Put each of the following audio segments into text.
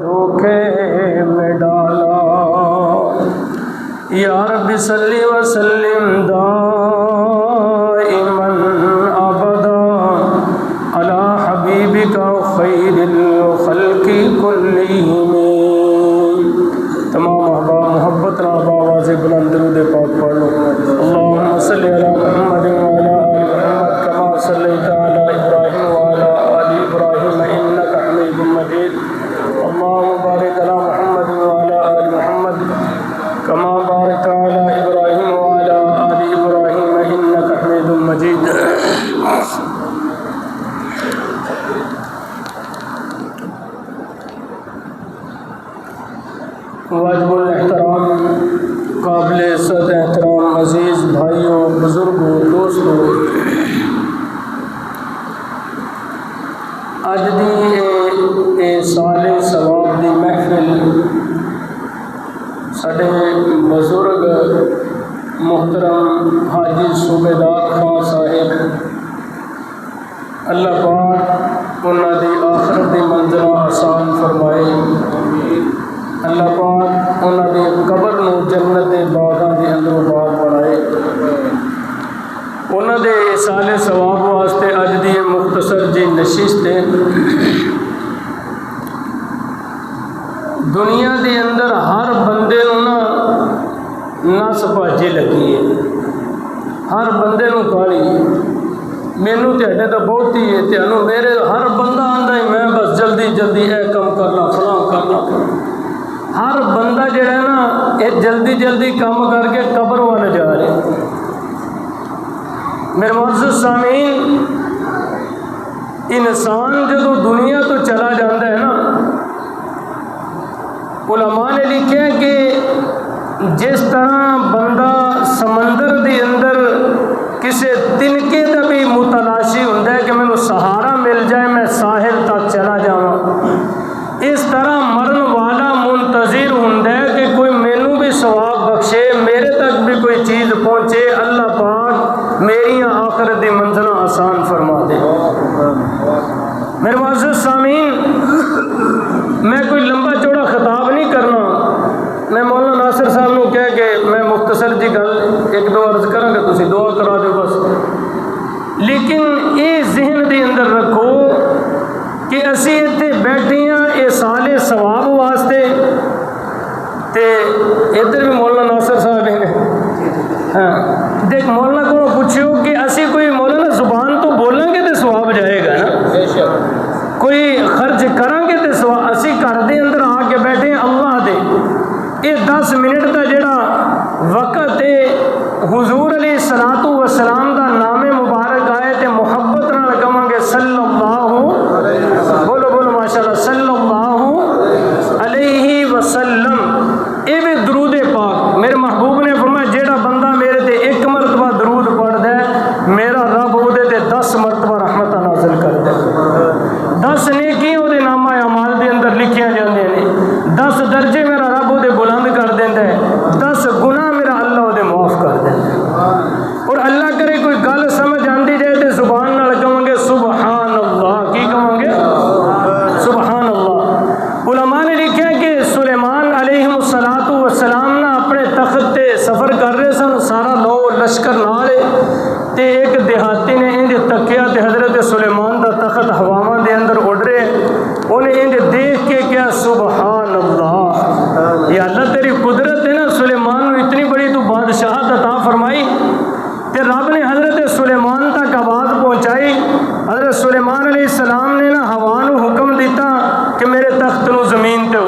धोखे में डाला। या रब्बी सल्ली व सल्लिम दाइमन अबदा अला हबीबिका खैरिल खल्क़ि कुल्लिहिम। तमाम अहबाब मोहब्बत ना आवाज़ बुलंद दरूद पाक पढ़ लो। अल्लाहुम्मा सल्लि अला मुहम्मद व अला आलि मुहम्मद कमा सल्लैता अला इब्राहीम व अला आलि इब्राहीम इन्नका हमीदुम मजीद। अल्लाहुम्मा बारिक अला मुहम्मद व अला आलि मुहम्मद कमा बारकता अला इब्राहीम व अला आलि इब्राहीम इन्नका हमीदुम मजीद। वाजिबुल एहतराम काबिल इज़्ज़त एहतराम अज़ीज़ भाइयों बुज़ुर्गों दोस्तों, अज दी साले सवाब दी महफिल साडे बुज़ुर्ग मुहतरम हाजी सूबेदार खान साहिब अल्लाह पाक उन्हां दी आखिरत दी मंज़िल आसान फरमाए। अल्लाह पाक उन्हां दी कबर नूं जन्नत दे बागां दे अंदरों बाग बनाए। उन्हां दे साले सवाब वास्ते अज दी मुख्तसर जी नशिस्त है। दुनिया के अंदर हर बंदे ना नस भाजी लगी है, हर बंदे काली मैनू तेरे तो बहुत ही है, तेनों मेरे हर बंदा आंदा ही मैं बस जल्दी जल्दी यह कम करना फलां करना। हर बंदा जड़ा ना ये जल्दी जल्दी काम करके कबर वाले जा रहे। मेरे मुअज़्ज़िज़ सामीन, इंसान जो दुनिया तो चला जाता है ना, उलमा ने लिखा कि जिस तरह बंदा समंदर के अंदर किसी तिनके का भी मुतलाशी होंदा है कि मैनू सहारा मिल जाए मैं साहिल तक चला जावां, इस तरह मरन वाला मुंतज़िर होंदा है कि कोई मैनू भी सवाब बख्शे, मेरे तक भी कोई चीज़ पहुँचे, अल्लाह पाक मेरी आखिरत दी मंजिल आसान फरमा दे। मेरे मुअज़्ज़िज़ सामीन, मैं कोई लंबा चौड़ा खिताब नहीं करना, मैं मौलाना नासिर साहब को कह के मैं मुख्तसर जी गल एक दो अर्ज करांगा, तुसीं दुआ करा दो बस। लेकिन ये जहन के अंदर रखो कि असी इत्थे बैठे हाँ ये साले सवाब वास्ते, ते इधर भी मौलाना नासिर साहब हैं। हाँ देख, मौलाना को पूछो कि असी कोई मौलाना जुबान तो बोलेंगे तो सवाब जाएगा ना, कोई खर्च करांगे तो सवाब। असी घर के अंदर आके बैठे अल्लाह दे ये 10 मिनट का जोड़ा वक़्त है, हुजूर अलैहिस्सलातु वस्सलाम का नामे मुबारक आए तो मुहब्बत नाल कहांगे सल्लल्लाहु, बोलो बोलो माशाअल्लाह, सल्लल्लाहु अलैहि वसल्लम। ये भी दरूद पाक मेरे महबूब ने फरमाया, जेड़ा बंदा मेरे ते एक मरतबा दरूद पढ़दा है मेरा रब उहदे ते 10 मरतबा रहमत नाज़िल करदा है। 10 नेकियां उहदे नामा अमाल दे अंदर लिखियां जांदियां ने, 10 दर्जे मेरा रब उहदे बुलंद कर देंदा है, 10 गुनाह मेरा अल्लाह उहदे माफ़ कर देंदा है। और अल्लाह करे कोई गल समझ आंदी जाए तो जुबान नाल कहांगे सुबहान अल्लाह, की कहांगे सुबहान अल्लाह। उलमा ने लिखा है कि सुलेमान अलैहिस्सलातु वस्सलाम ना अपने तख्त ते सफ़र कर रहे सन, सारा लो लश्कर नाल ते एक देहाती ने इंज तकिया ते हज़रत सुलेमान का तख्त हवावां दे अंदर उड़ रहे, उन्हें इंज देख के क्या सुबहान अल्लाह, या अल्लाह तेरी कुदरत है ना, सुलेमान को इतनी बड़ी तू बादशाहत अता फरमाई। ते रब ने हज़रत सुलेमान तक आवाज़ पहुँचाई। हज़रत सुलेमान अलैहिस्सलाम ने ना हवा को हुक्म दिता कि मेरे तख्त को ज़मीन पर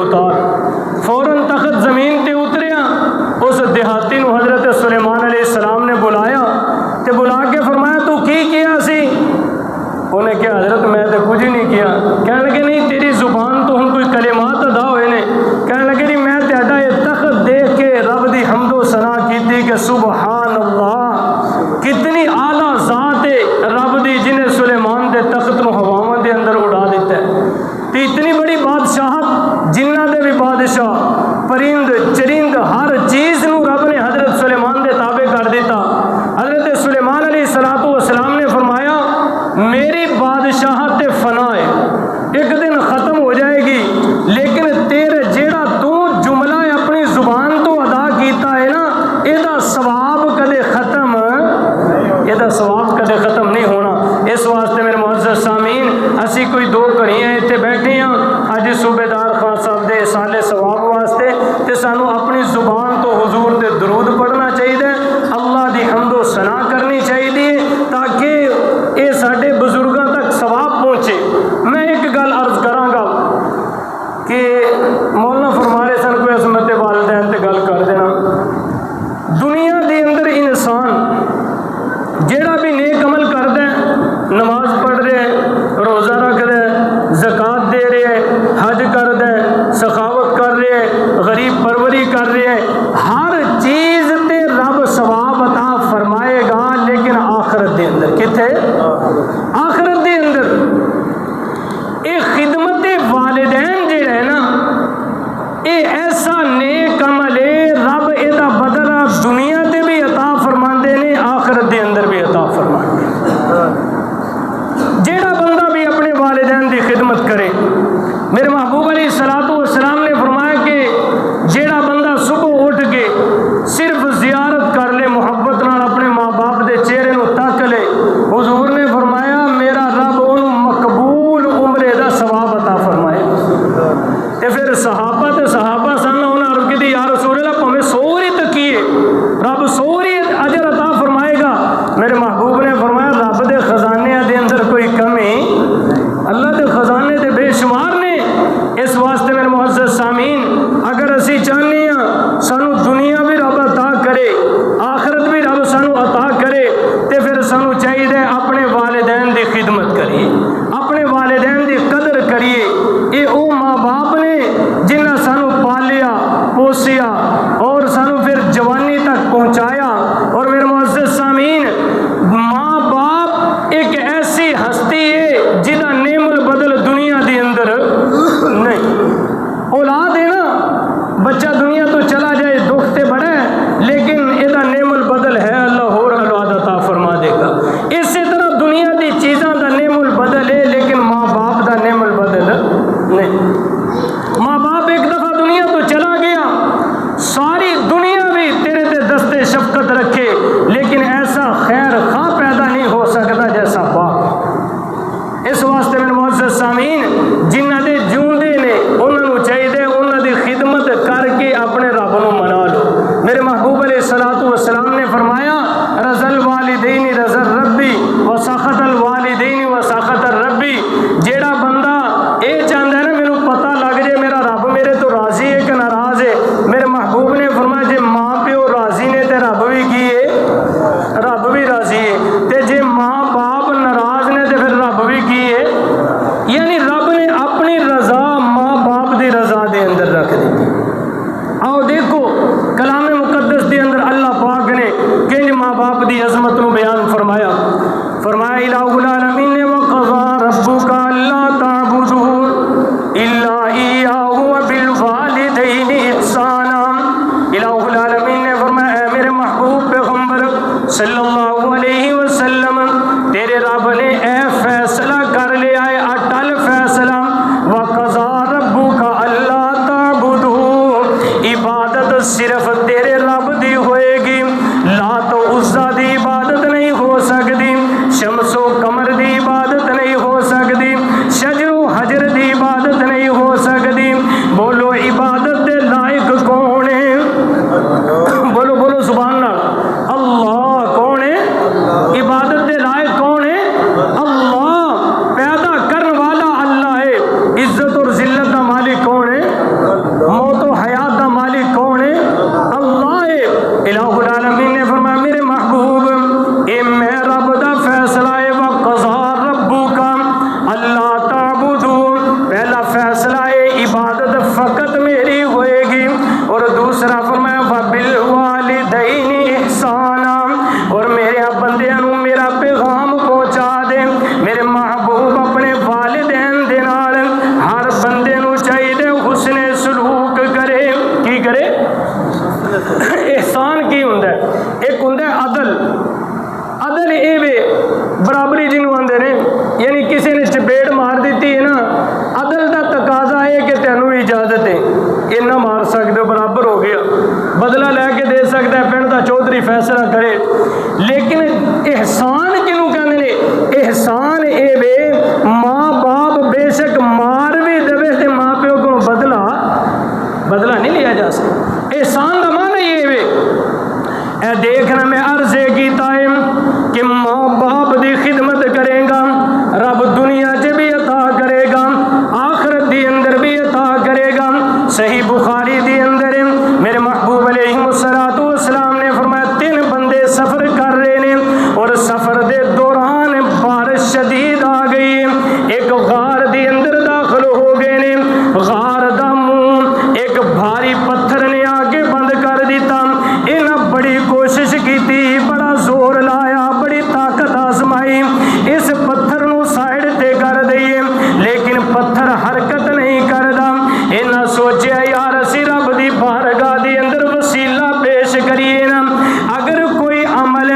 कि मौलाना फरमा रहे सन कोई असमत वालदैन ते गल कर देना। दुनिया के अंदर इंसान जेड़ा भी नेक अमल करता है, नमाज पढ़ रहा है, रोज़ा रख रहा है, ज़कात दे रहा है, हज करता है, सखावत कर रहा है, गरीब परवरी कर रहा है, हर चीज़ ते रब सवाब अता फरमाएगा। लेकिन आखिरत के अंदर किथे, आखिरत के अंदर ये खिदमत वालिदैन जो है ना, ये ऐसा नेक अमल है, रब एदा बदला दुनिया ते भी अता फरमाते ने, आखिरत के अंदर भी अता फरमाते। जेड़ा बंदा भी अपने वालिदैन की खिदमत करे, मेरे महबूब अलैहिस्सलातु वस्सलाम ने फरमाया कि जेड़ा बंदा सुबह उठ के सिर्फ जियारत कर ले, मुहब्बत नाल अपने माँ बाप के चेहरे को तक ले, हुजूर ने फरमाया मेरा रब उन्होंने मकबूल उम्रे का सवाब अता फरमाए। तो फिर सहाबा तो सहाबा सन, उन्हें अर्ज की या रसूल अल्लाह भावें सोरी तकीए रब सोरी अजर अता फरमाएगा। मेरे महबूब ने फरमाया रब के खजाने के अंदर कोई कमी, अल्लाह के खजाने तो बेशुमार ने। इस वास्ते मेरे मुअज़्ज़ज़ सामीन, अगर असी चाहते हैं सानू दुनिया भी रब अता करे, आखिरत भी रब सानू अता करे, तो फिर सानू चाहिए अपने वालिदैन की खिदमत करिए, अपने वालिदैन की कदर करिए। ये वो माँ बाप ने जिन्हें सानू पालिया पोसिया और सानू फिर जवानी तक पहुँचाया। और मेरे मुअज़्ज़ज़ सामीन, माँ बाप एक ऐसी हस्ती है जिदा नेमुल बदल दुनिया के अंदर नहीं। औलाद है ना, बच्चा दुनिया तो चला जाए दुख ते बड़ा है, लेकिन एदा नेमुल बदल है अल्लाह होर औलाद अता फरमा देगा। इसी तरह दुनिया की चीज़ों का नेमुल बदल है, लेकिन माँ बाप का नेमुल बदल नहीं। माँ बाप एक दफ़ा दुनिया तो चला गया, सारी दुनिया भी तेरे ते दस्ते शफकत रखे, लेकिन ऐसा खैर खा पैदा नहीं हो सकता जैसा बाप। इस वास्ते मेरे मुअज़्ज़ज़ सामीन, जिन्हां दे जिउंदे ने उन्होंने चाहिए उन्हां दी खिदमत करके अपने रब नूं मना लो। मेरे महबूब अलैहिस्सलातु वस्सलाम ने फरमाया रज़ल वालिदैन रज़ल रब्बी व सख़तल वालिदैन व सख़तल रब्बी। जेड़ा बंदा ये चाहता है ना मैनू पता लग जाए मेरा रब मेरे तो राजी है कि नाराज है, मेरे महबूब ने फरमाया जे माँ प्यो राजी ने तो रब भी की है, रब भी राजी है, ते जे माँ बाप नाराज ने तो फिर रब भी की है। यानी रब ने अपनी रजा माँ बाप की रजा के अंदर रख दी। आओ देखो कलाम मुकद्दस के अंदर अल्लाह पाक ने किंज माँ बाप की अजमत को बयान फरमाया। फरमाया इलाहुल आलमीन ने वक़ज़ा रब्बुका अल्ला ताबुदू इल्ला इय्याहु व बिल वालिदैनि इहसाना। इलाहुल आलमीन ने फरमाया मेरे महबूब पैगंबर सल्लल्लाहु अलैहि वसल्लम, तेरे रब ने ए फैसला कर लिया है, अटल फैसला, वक़ज़ा रब्बुका अल्ला ताबुदू, इबादत सिर्फ तेरे रब दी होएगी, लात उज़्ज़ा दी इबादत नहीं हो सकती, शम्सो कमर दी इबादत नहीं हो सकती, शजरो हजर दी इबादत नहीं हो सकती। बोलो इबादत दे लायक कौन है? बोलो बोलो सुभान अल्लाह। अल्लाह कौन है? इबादत दे लायक कौन है? अल्लाह। पैदा करने वाला अल्लाह है। इज्जत और जिल्लत का मालिक कौन है? मौत और हयात का मालिक कौन है? अल्लाह है। इलाहुल आलमीन ने फरमाया मेरे महबूब ए मैं रब दा फैसला है, वक़ज़ा रब्बुका अल्ला ताबुदू, पहला फैसला है इबादत फकत मेरी होएगी, और दूसरा फरमाया वबिल वालिदैनि इहसाना, और मेरे बंदियां नूं मेरा पैगाम पहुंचा दे। मेरे महबूब अपने वालिदैन दे नाल हर बंदे नूं चाहिए हुस्ने सलूक करे। की करे? एहसान की हुंदा है? एक हुंदा है अदल। अदल ये वे बराबरी जिन्हों आंदे ने, यानी किसी ने चपेट मार दी है ना, अदल का तकाजा है कि तेनों भी इजाजत है, इन्ना मार सकते हो, बराबर हो गया, बदला लैके दे सकता है, पिंड का चौधरी फैसला करे। लेकिन एहसान किनू कहते हैं? एहसान ये वे माँ बाप बेशक मार भी देवे तो माँ प्यो को बदला नहीं लिया जा सकता। एहसान का मान ये वे ए देखना मैं अर्ज किया है कि माँ बाप की खिदमत करेगा, रब दुनिया च भी अता करेगा, आखिरत के अंदर भी अता करेगा। सोचा यार असी रब की बारगाह के अंदर वसीला पेश करिए ना, अगर कोई अमल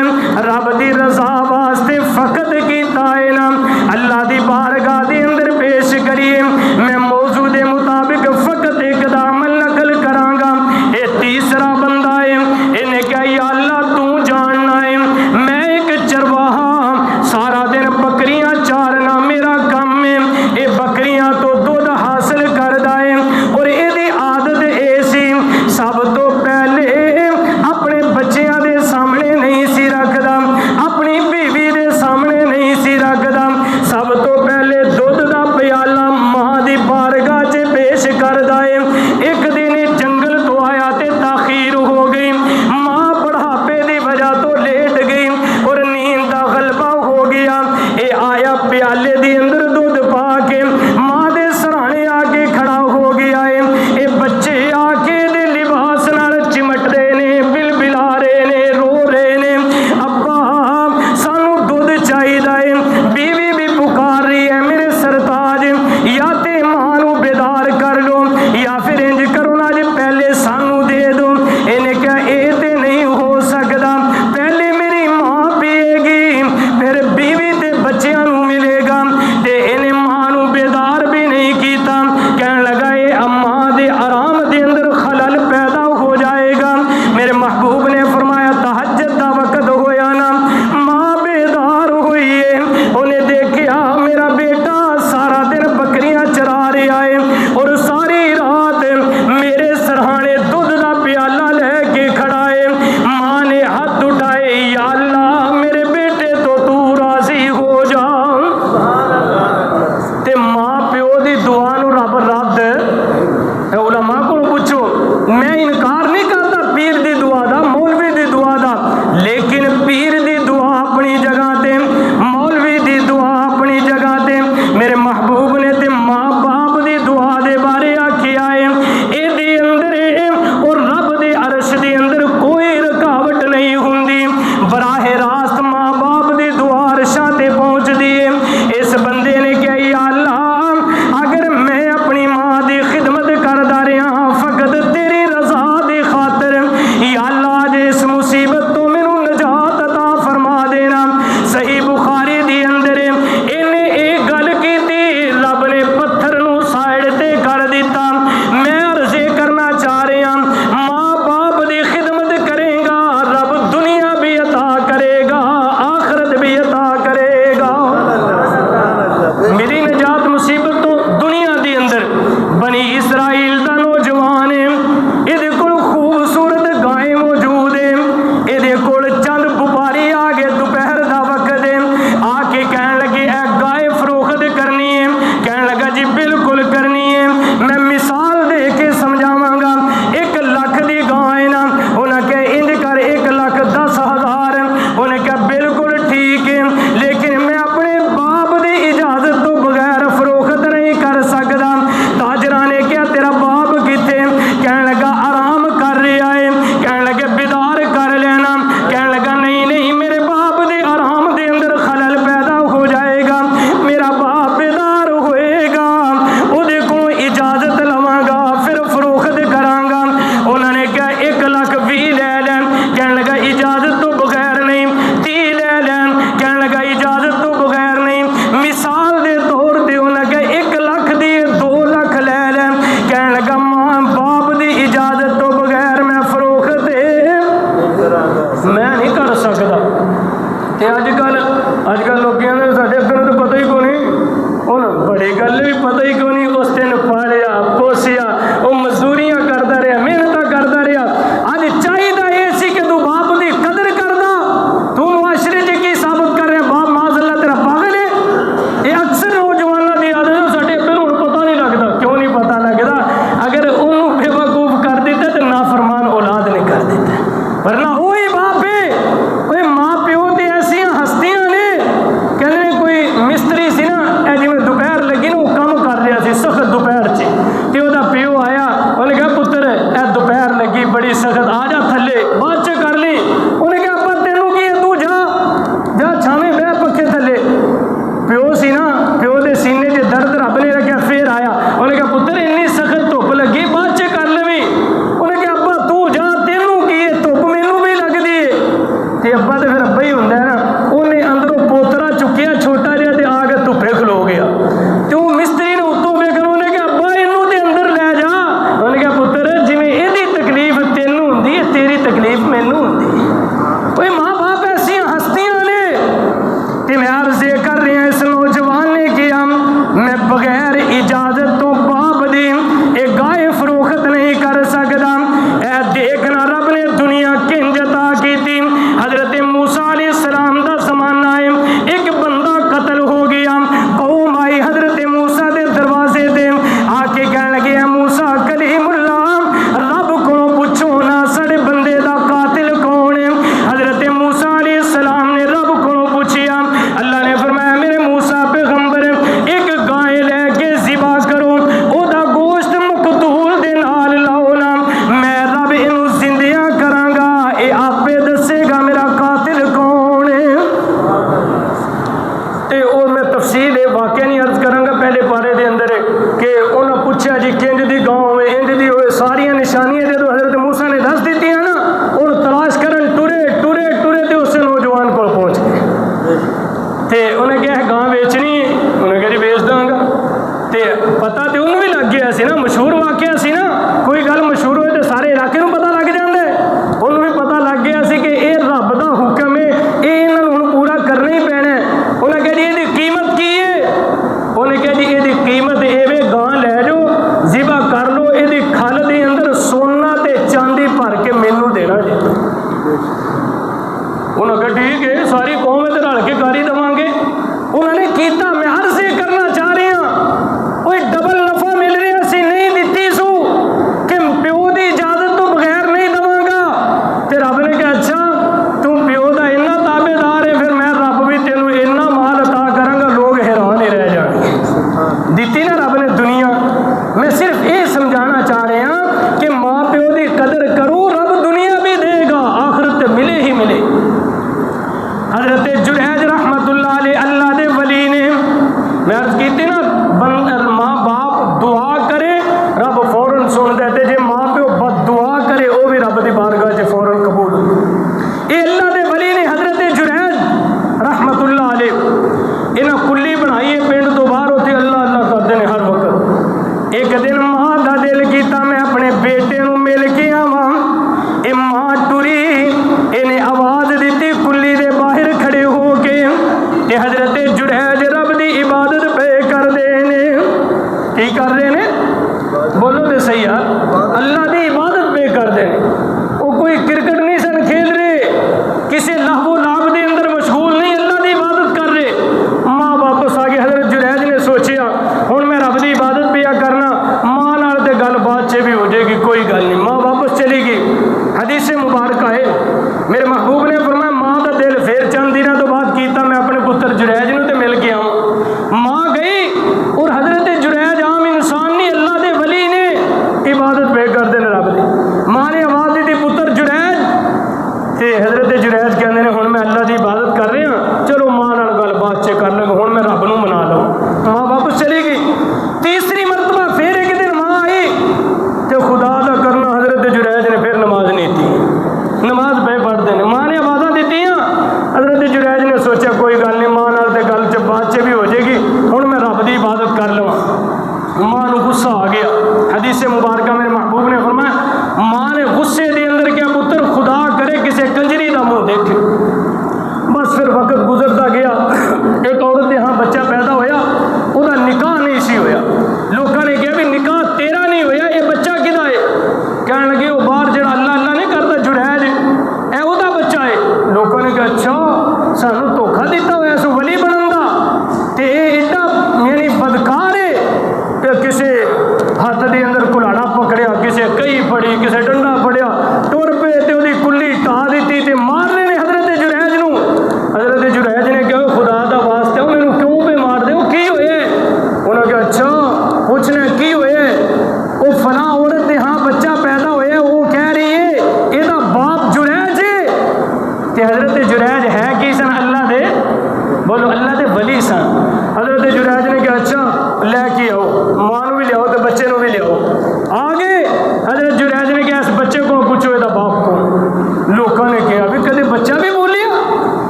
रब की रजा वास्ते फकत किया है ना, अल्लाह की बारगाह के अंदर पेश करिए, मैं मौजू के मुताबिक फकत एक दा अमल नकल करांगा। ये तीसरा बंदा है, इन्हें क्या या अल्लाह तू जानना है, मैं एक चरवाहा सारा दिन बकरियां चारना मेरा काम है, ये बकरियां तो दूध हासिल करदा है और ये आदत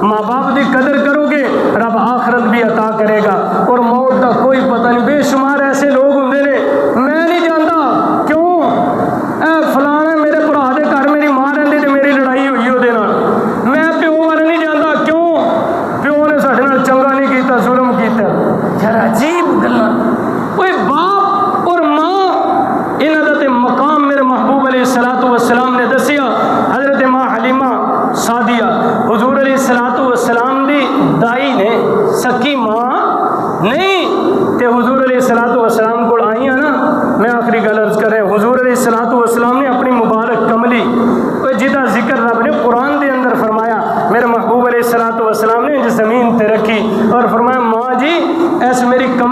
माँ बाप की कदर करोगे रब आखरत भी अता करेगा। और मौत का कोई पता नहीं। बेशुमार ऐसे लोग होंगे ने, मैं नहीं जानता क्यों फलाना मेरे भरा के घर मेरी मां रही तो मेरी लड़ाई हुई ਉਹਦੇ ਨਾਲ, मैं प्यो बारे नहीं जानता क्यों प्यो ने साडे नाल चंगा नहीं किया, जुल्म किया। यार अजीब गल्लां। कोई बाप और मां इन्हां दा ते मकाम मेरे महबूब अलैहिस्सलातु वस्सलाम ने दसिया। हजरत मां हलीमा सादिया हुजूर अलैहिस्सलातु वस्सलाम दी दाई ने, सकी मां नहीं ते हुजूर अलैहिस्सलातु वस्सलाम कोल आईयां ना। मैं आखिरी गल अर्ज कर रहा, हुजूर अलैहिस्सलातु वस्सलाम ने अपनी मुबारक कमली जिदा जिक्र रब ने कुरान के अंदर फरमाया, मेरे महबूब अलैहिस्सलातु वस्सलाम ने ज़मीन पे रखी और फरमाया माँ जी ऐस मेरी कमली